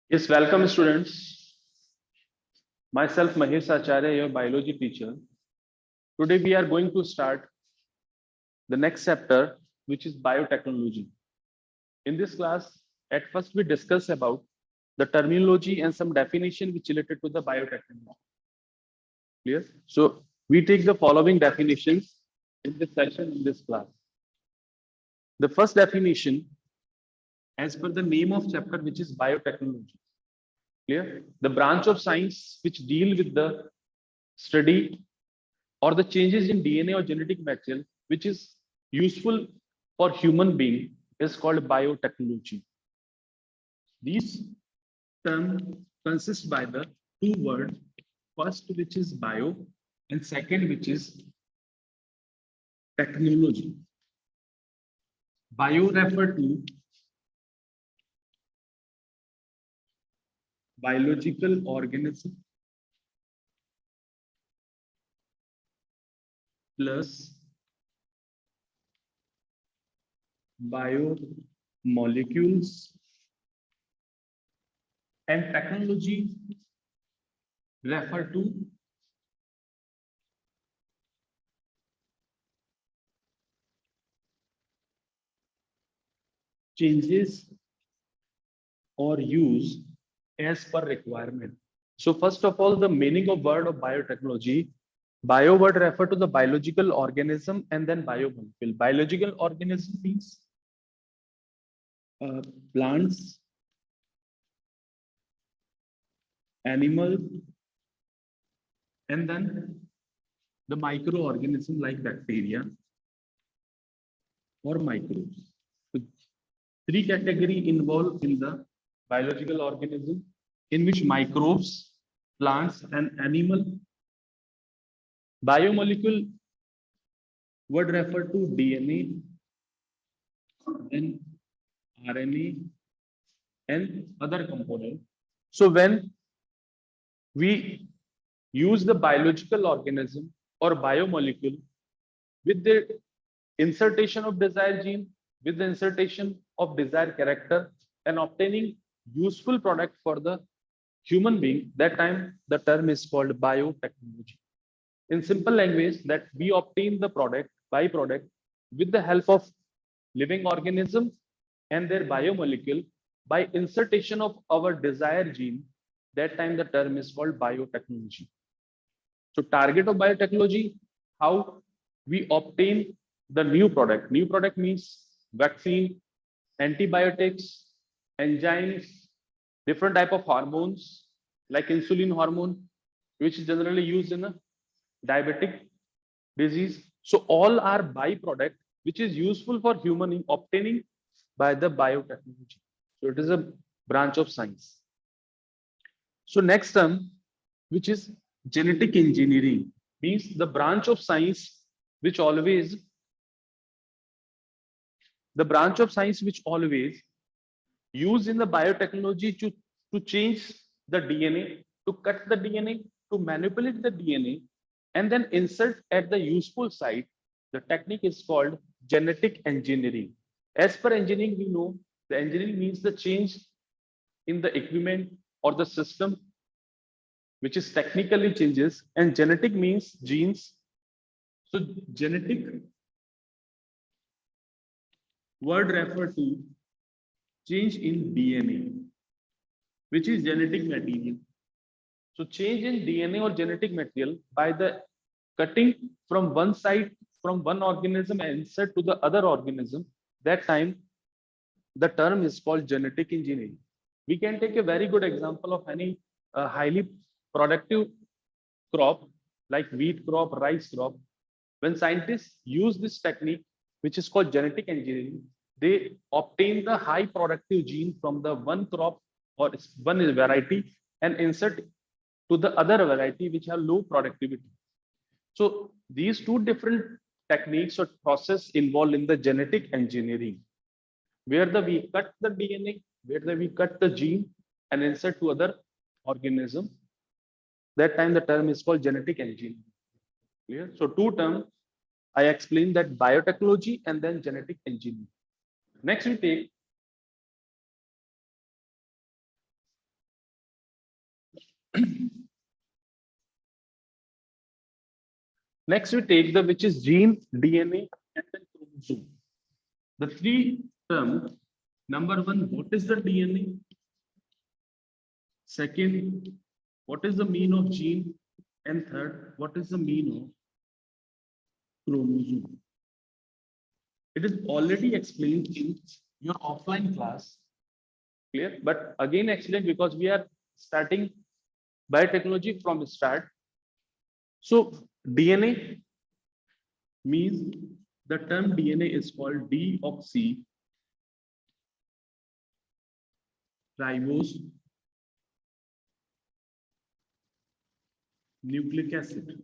Yes, welcome students. Myself Mahesh Acharya, your biology teacher. Today we are going to start the next chapter, which is biotechnology. In this class, at first we discuss about the terminology and some definition which related to the biotechnology. Clear? So we take the following definitions in this session in this class. The first definition, as per the name of chapter, which is biotechnology. Clear? The branch of science which deal with the study or the changes in DNA or genetic material which is useful for human being is called biotechnology. These terms consist by the two words, first which is bio and second which is technology. Bio refer to biological organism plus biomolecules, and technology refer to changes or use as per requirement. So first of all, the meaning of word of biotechnology. Bio word refer to the biological organism and then biomolecule. Biological organism means plants, animal, and then the microorganism like bacteria or microbes. So three category involved in the biological organism, in which microbes, plants, and animal. Biomolecule would refer to DNA and RNA and other components. So when we use the biological organism or biomolecule with the insertion of desired gene, with the insertion of desired character and obtaining useful product for the human being, that time the term is called biotechnology. In simple language, that we obtain the product, byproduct, with the help of living organism and their biomolecule by insertion of our desired gene, that time the term is called biotechnology. So target of biotechnology, how we obtain the new product. New product means vaccine, antibiotics, enzymes, different type of hormones like insulin hormone, which is generally used in a diabetic disease. So all are byproduct which is useful for human in obtaining by the biotechnology. So it is a branch of science. So next term, which is genetic engineering, means the branch of science which always use in the biotechnology to change the DNA, to cut the DNA, to manipulate the DNA, and then insert at the useful site. The technique is called genetic engineering. As per engineering, we know the engineering means the change in the equipment or the system, which is technically changes, and genetic means genes. So genetic word refer to change in DNA, which is genetic material. So change in DNA or genetic material by the cutting from one side, from one organism and insert to the other organism, that time the term is called genetic engineering. We can take a very good example of any highly productive crop like wheat crop, rice crop. When scientists use this technique, which is called genetic engineering, they obtain the high productive gene from the one crop or one variety and insert to the other variety which have low productivity. So these two different techniques or process involved in the genetic engineering, where we cut the DNA, where we cut the gene and insert to other organism. That time the term is called genetic engineering. Clear? So two terms I explained, that biotechnology and then genetic engineering. Next we take Next, we take the which is gene, DNA, and then chromosome. The three terms. Number one, what is the DNA? Second, what is the mean of gene? And third, what is the mean of chromosome? It is already explained in your offline class. Clear? But again, explain because we are starting biotechnology from the start. So DNA means the term DNA is called deoxy ribose nucleic acid,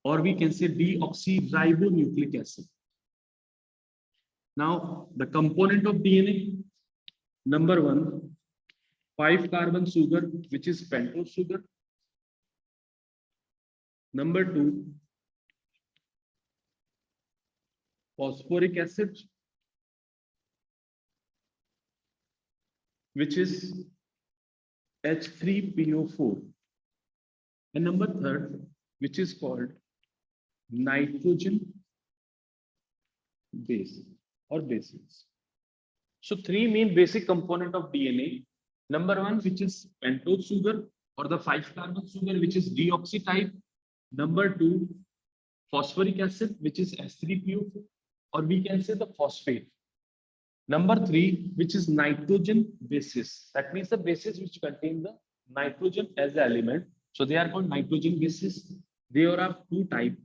or we can say deoxyribonucleic acid. Now, the component of DNA, number one, 5-carbon sugar, which is pentose sugar. Number two, phosphoric acid, which is H3PO4. And number third, which is called nitrogen base or bases. So three main basic component of DNA. Number one, which is pentose sugar or the 5-carbon sugar, which is deoxy type. Number two, phosphoric acid, which is H3PO4, or we can say the phosphate. Number three, which is nitrogen bases. That means the bases which contain the nitrogen as the element. So they are called nitrogen bases. They are of two types.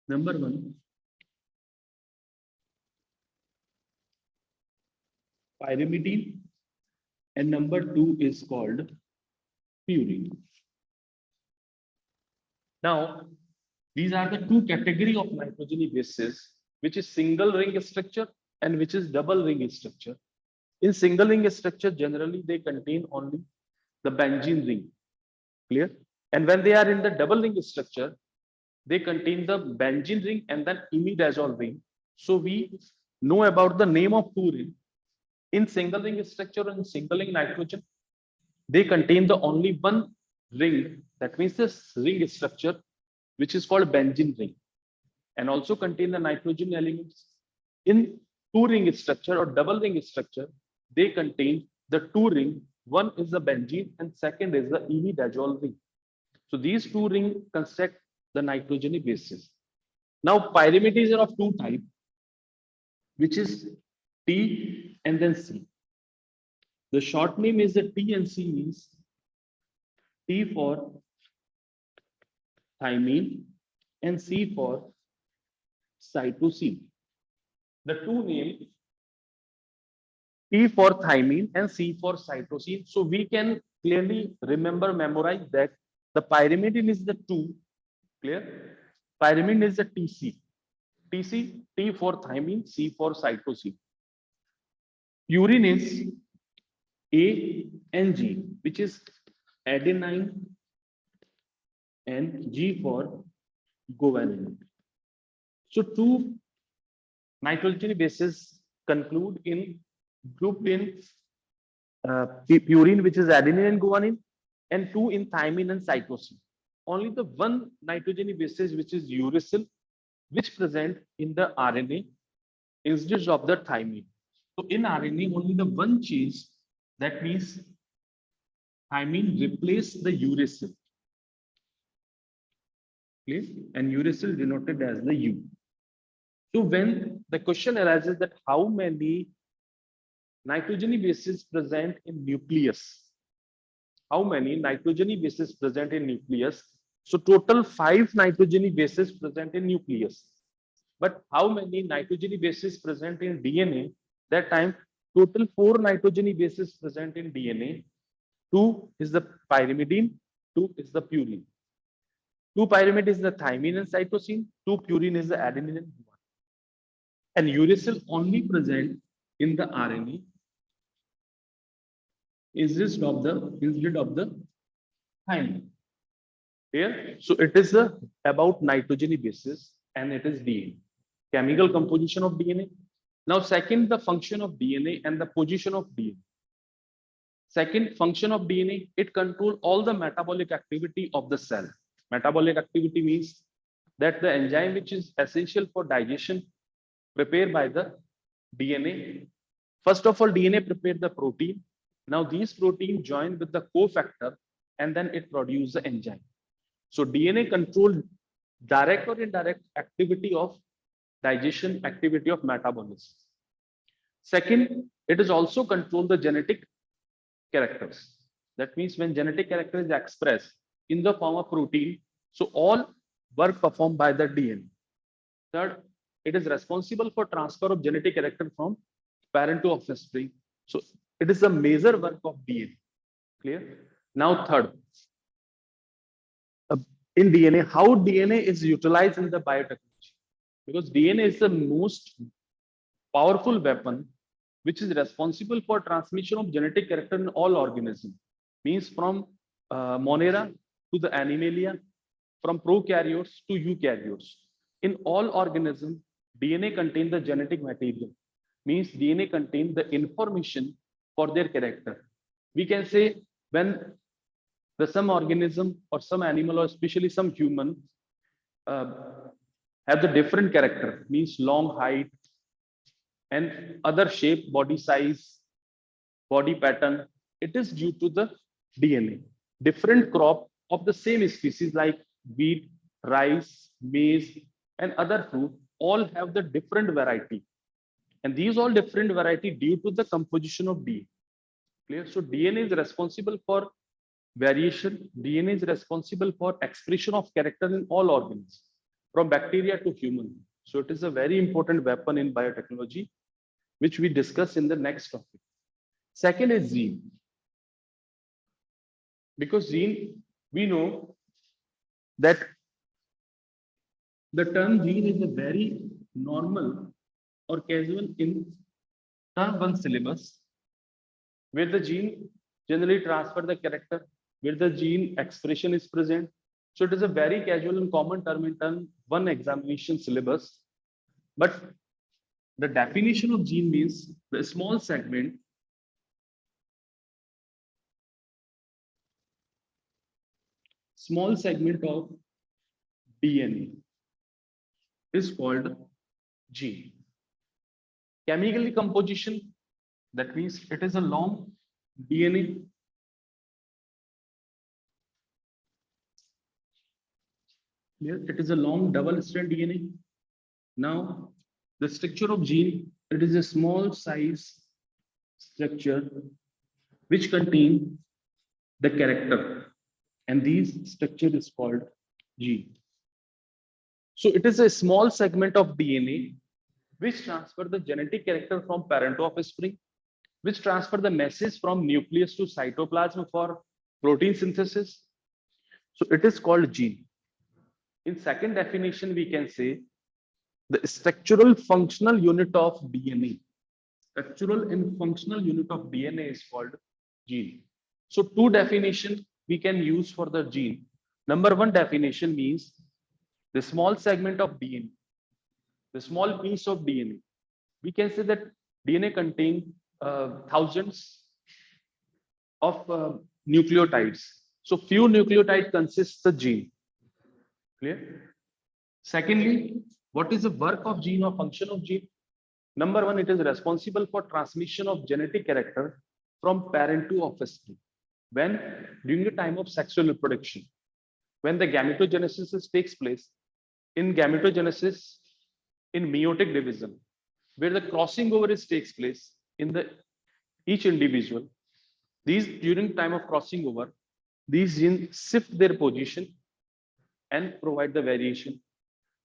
Number one, pyrimidine, and number two is called purine. Now, these are the two category of nitrogen bases, which is single ring structure and which is double ring structure. In single ring structure, generally they contain only the benzene ring. Clear? And when they are in the double ring structure, they contain the benzene ring and then imidazole ring. So we know about the name of two ring. In single ring structure and single ring nitrogen, they contain the only one ring. That means this ring structure, which is called benzene ring, and also contain the nitrogen elements. In two ring structure or double ring structure, they contain the two ring. One is the benzene and second is the imidazole ring. So these two rings construct the nitrogen bases. Now pyrimides are of two types, which is T and then C. The short name is the T and C means T for thymine and C for cytosine. The two names T for thymine and C for cytosine. So we can clearly remember, memorize that the pyrimidine is the 2. Clear? Pyrimidine is the TC. TC, T for thymine, C for cytosine. Purine is A and G, which is adenine and G for guanine. So two nitrogen bases conclude in group in purine, which is adenine and guanine, and two in thymine and cytosine. Only the one nitrogen basis, which is uracil, which present in the RNA instead of the thymine. So in RNA, only the one change, that means thymine replace the uracil. Please, and uracil denoted as the U. So when the question arises that how many nitrogen bases present in nucleus, how many nitrogen bases present in nucleus? So total 5 nitrogen bases present in nucleus. But how many nitrogen bases present in DNA? That time total 4 nitrogen bases present in DNA. 2 is the pyrimidine, 2 is the purine. 2 pyrimidine is the thymine and cytosine, 2 purine is the adenine and guanine. And uracil only present in the RNA instead of the thymine. Here, so it is about nitrogen bases and it is DNA. Chemical composition of DNA. Now, second, the function of DNA and the position of DNA. Second function of DNA, it controls all the metabolic activity of the cell. Metabolic activity means that the enzyme which is essential for digestion prepared by the DNA. First of all, DNA prepare the protein. Now these protein join with the cofactor and then it produces the enzyme. So DNA control direct or indirect activity of digestion, activity of metabolism. Second, it is also control the genetic characters. That means when genetic character is expressed in the form of protein, so all work performed by the DNA. Third, it is responsible for transfer of genetic character from parent to offspring. So it is a major work of DNA. Clear? Now third, in DNA, how DNA is utilized in the biotechnology. Because DNA is the most powerful weapon which is responsible for transmission of genetic character in all organisms. Means from Monera to the Animalia, from prokaryotes to eukaryotes. In all organisms, DNA contains the genetic material. Means DNA contains the information for their character. We can say when the some organism or some animal or especially some human have the different character, means long height and other shape, body size, body pattern, it is due to the DNA. Different crop of the same species like wheat, rice, maize, and other fruit all have the different variety. And these all different variety due to the composition of DNA. Clear? So DNA is responsible for variation. DNA is responsible for expression of character in all organs, from bacteria to human. So it is a very important weapon in biotechnology, which we discuss in the next topic. Second is gene. Because gene, we know that the term gene is a very normal or casual in term one syllabus, where the gene generally transfer the character, where the gene expression is present. So it is a very casual and common term in term one examination syllabus. But the definition of gene means the small segment of DNA is called gene. Chemically composition, that means it is a long DNA. Here it is a long double-strand DNA. Now the structure of gene, it is a small size structure which contain the character, and these structure is called gene. So it is a small segment of DNA which transfer the genetic character from parent to offspring, which transfer the message from nucleus to cytoplasm for protein synthesis. So it is called gene. In second definition, we can say the structural functional unit of DNA. Structural and functional unit of DNA is called gene. So two definitions we can use for the gene. Number one definition means the small segment of DNA, the small piece of DNA. We can say that DNA contains thousands of nucleotides. So few nucleotides consists the gene. Clear? Secondly, what is the work of gene or function of gene? Number one, it is responsible for transmission of genetic character from parent to offspring. When during the time of sexual reproduction, when the gametogenesis takes place, in gametogenesis, in meiotic division, where the crossing over takes place in the each individual, these during time of crossing over, these genes shift their position and provide the variation.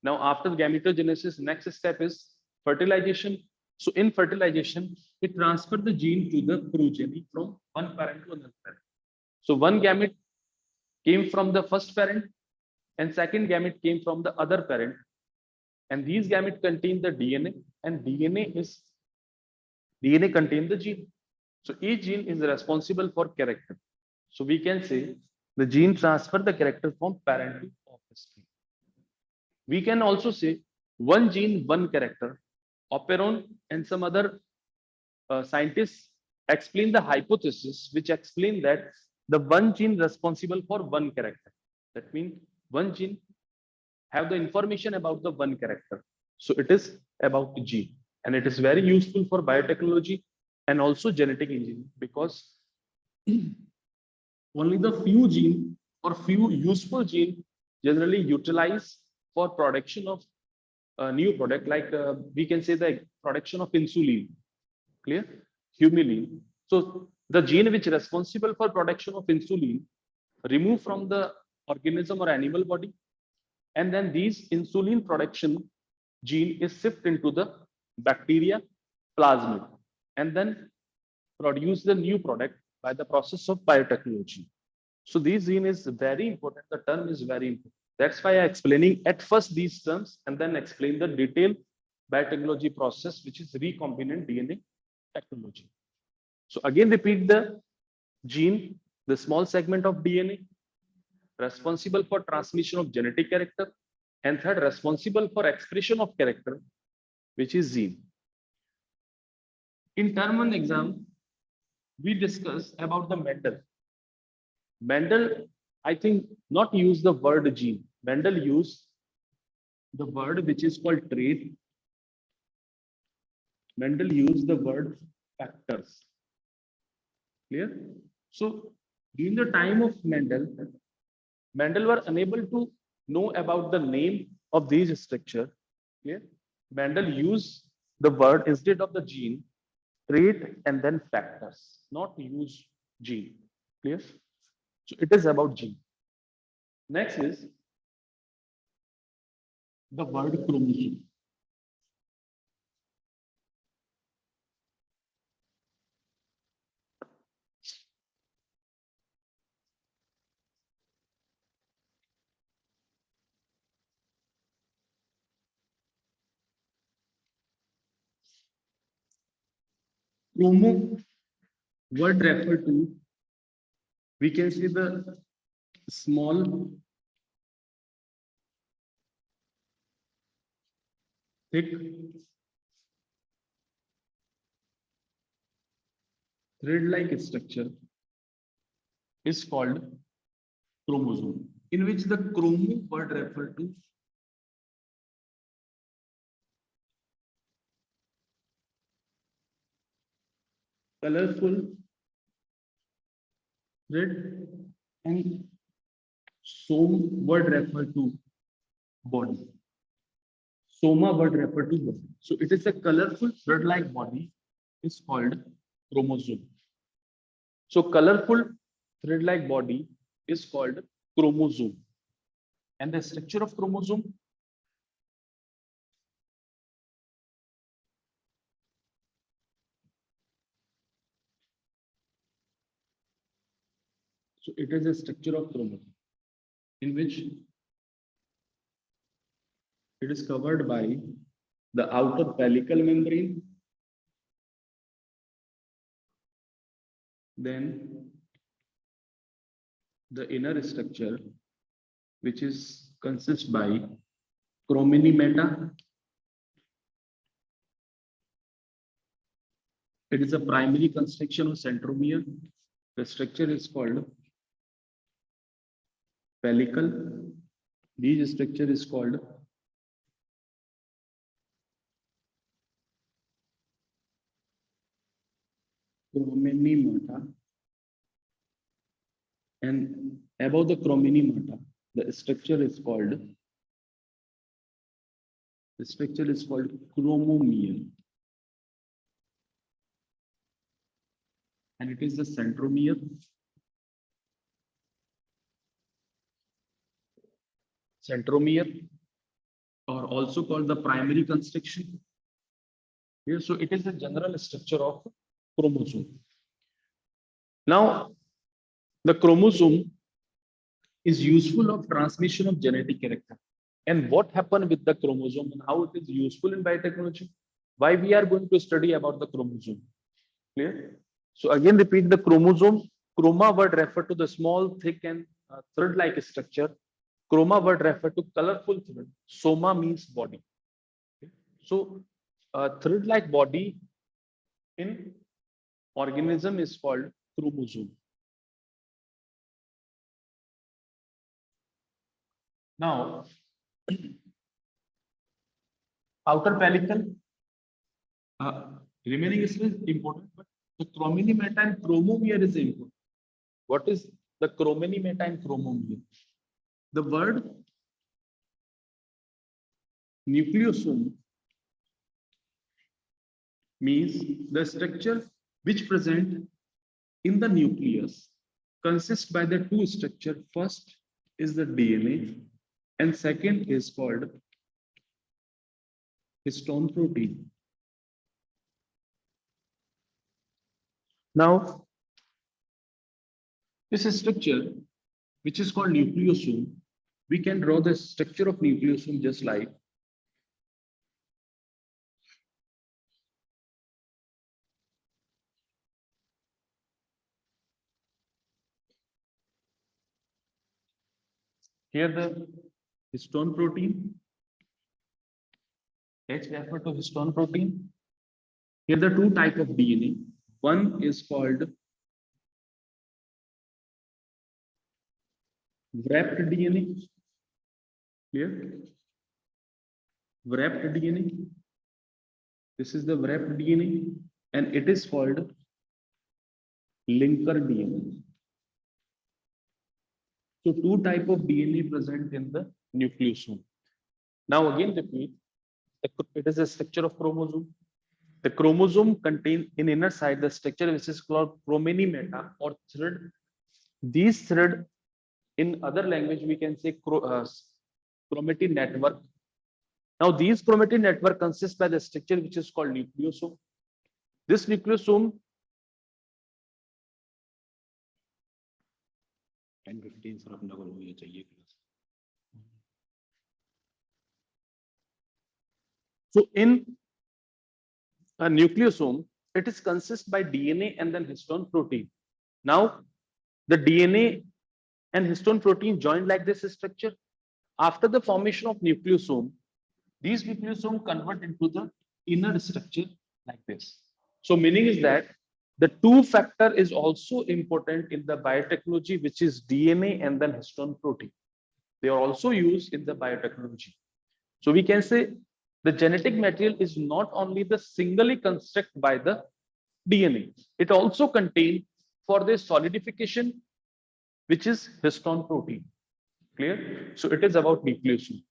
Now, after gametogenesis, next step is fertilization. So in fertilization, it transfers the gene to the progeny from one parent to another parent. So one gamete came from the first parent and second gamete came from the other parent. And these gametes contain the DNA, and DNA contains the gene. So each gene is responsible for character. So we can say the gene transfer the character from parent to offspring. We can also say one gene, one character. Operon and some other scientists explain the hypothesis which explain that the one gene responsible for one character. That means one gene have the information about the one character. So it is about the gene, and it is very useful for biotechnology and also genetic engineering, because only the few gene or few useful gene generally utilize for production of a new product, like we can say the production of insulin, clear, humulin. So the gene which is responsible for production of insulin remove from the organism or animal body, and then these insulin production gene is shift into the bacteria plasmid, and then produce the new product by the process of biotechnology. So this gene is very important. The term is very important. That's why I'm explaining at first these terms and then explain the detailed biotechnology process, which is recombinant DNA technology. So again, repeat the gene, the small segment of DNA, responsible for transmission of genetic character, and third, responsible for expression of character, which is gene. In term one exam, we discuss about the Mendel. Mendel, I think, not use the word gene. Mendel used the word which is called trait. Mendel used the word factors. Clear? So during the time of Mendel, Mendel were unable to know about the name of these structure. Clear? Mendel used the word instead of the gene, trait and then factors, not use gene. Clear? So it is about gene. Next is the word chromosome. Chromo word refer to, we can see the small, thick, thread-like structure is called chromosome, in which the chromo word refer to colorful thread, and some word refer to body. Soma word refer to body. So it is a colorful thread-like body is called chromosome. So colorful thread-like body is called chromosome. And the structure of chromosome, so it is a structure of chromosome in which it is covered by the outer pellicle membrane, then the inner structure, which is consists by chrominimata. It is a primary construction of centromere. The structure is called pellicle. This structure is called chrominimata. And above the chrominimata, the structure is called chromomere. And it is the centromere. Centromere, or also called the primary construction. Here, so it is the general structure of chromosome. Now, the chromosome is useful of transmission of genetic character. And what happened with the chromosome and how it is useful in biotechnology? Why we are going to study about the chromosome? Clear? So again, repeat the chromosome. Chroma word refer to the small, thick, and thread-like structure. Chroma word refer to colorful thread. Soma means body. Okay. So thread-like body in organism is called chromosome. Now, outer pellicle, remaining is important, but the chrominimeta and chromomere is important. What is the chrominimeta and chromomere? The word nucleosome means the structure which present in the nucleus consists by the two structure. First is the DNA and second is called histone protein. Now, this structure, which is called nucleosome, we can draw the structure of nucleosome just like here the histone protein. Let's refer to histone protein. Here the two type of DNA. One is called wrapped DNA. Clear? Wrapped DNA. This is the wrapped DNA, and it is called linker DNA. So two type of DNA present in the nucleosome. Now again repeat, it is a structure of chromosome. The chromosome contains in inner side the structure which is called chrominimeta or thread. These thread in other language we can say chromatin network. Now these chromatin network consists by the structure which is called nucleosome. This nucleosome 10-15 Surf नकल हुई चाहिए. So in a nucleosome, it is consist by DNA and then histone protein. Now the DNA and histone protein join like this structure. After the formation of nucleosome, these nucleosome convert into the inner structure like this. So meaning is that the two factor is also important in the biotechnology, which is DNA and then histone protein. They are also used in the biotechnology. So we can say the genetic material is not only the singly construct by the DNA, it also contains for the solidification, which is histone protein. Clear? So it is about nucleosome.